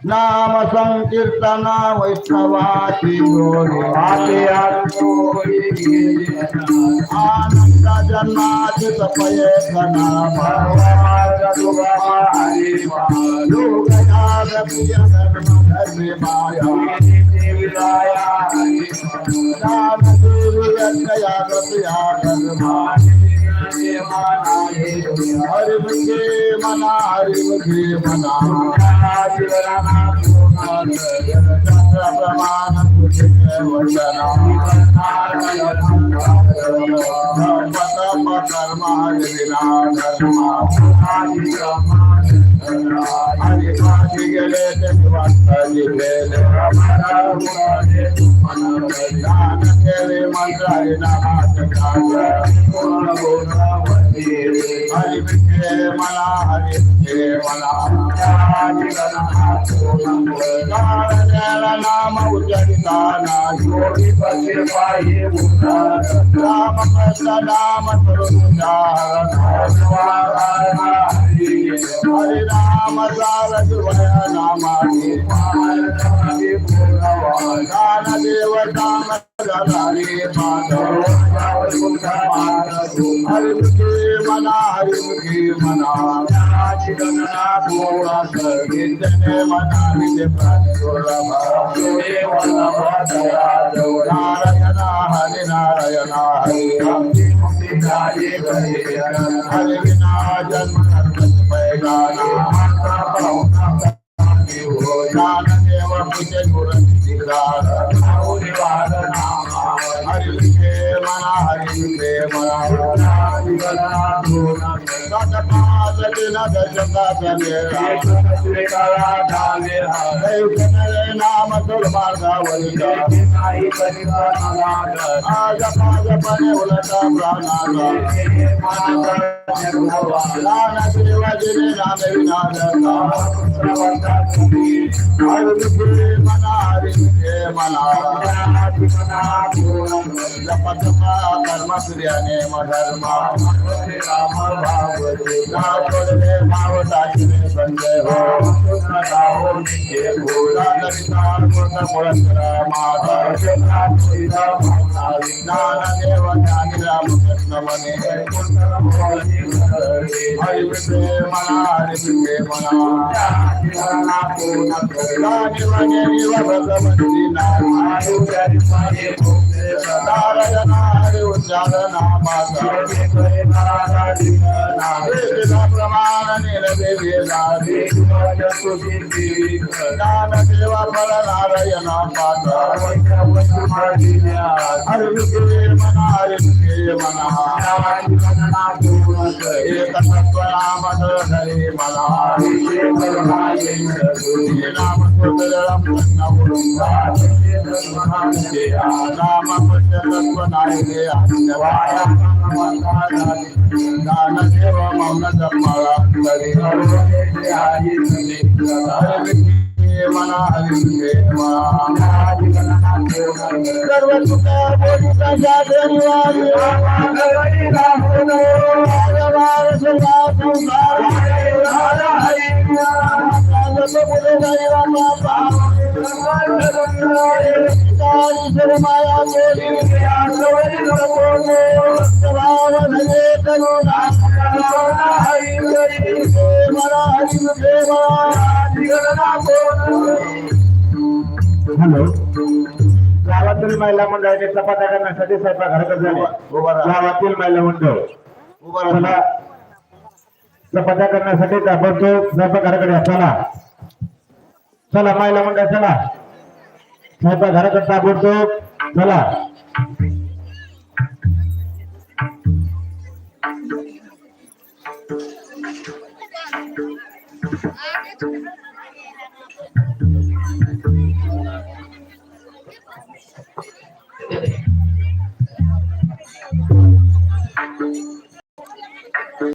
नाम संकीर्तन वैष्णवाची जोडी आनंद जन्माची तपये हरिमुखे मना हरिमुखे मना प्रमाण गेले मंत्रालय हरिमुखे मला हरिमुखे मला नाम उच्चारिताना जोडी पसे पाहि राम कृष्ण नाम हरे राम सारस्वय नामानि दान देव दान हरे हरिमुखे मना हरिमुखे मना नारायण हरि नारायण हरि हरि विना जन्म पैगाना ज्ञानदेव पूजे हरिमुखे मना हरिमुखे मना नाम दुर्मार्गावरी आज पाजपणे उलटा प्राणाला देवाजिने नामे हरिमुखे मना हरिमुखे मना जपतपा कर्म क्रियाने मधर्मा राम भागवते नाथोडले भावताचिने संजय हो नाहो नित्य भोला दरितार कृत पुरस्करा माता ज्ञान देव ज्ञानी राम कृष्ण मने हरिमुखे मना हरिमुखे मना भगवती नारायण हरि उच्चारण प्रमाण ज्ञान देवा फल नारायण हरिमुखे मना हरिमुखे मना एक तत्व नाम हरि मना नाम राम तत्व नायके दान देव मौन धर्माला मना हरिमुखे मना सर्व सुखा बोधिका जागरवारी भगवान सदा संसार माया हॅलो गावातील महिला मंडळाने चपात्या करण्यासाठी स्वयंपाकघराकडे झाले गावातील महिला मंडळ चला चपात्या करण्यासाठी ताबडतोब स्वयंपाकघराकडे चला चला महिला मंडळ चला स्वयंपाकघराकडे ताबडतोब चला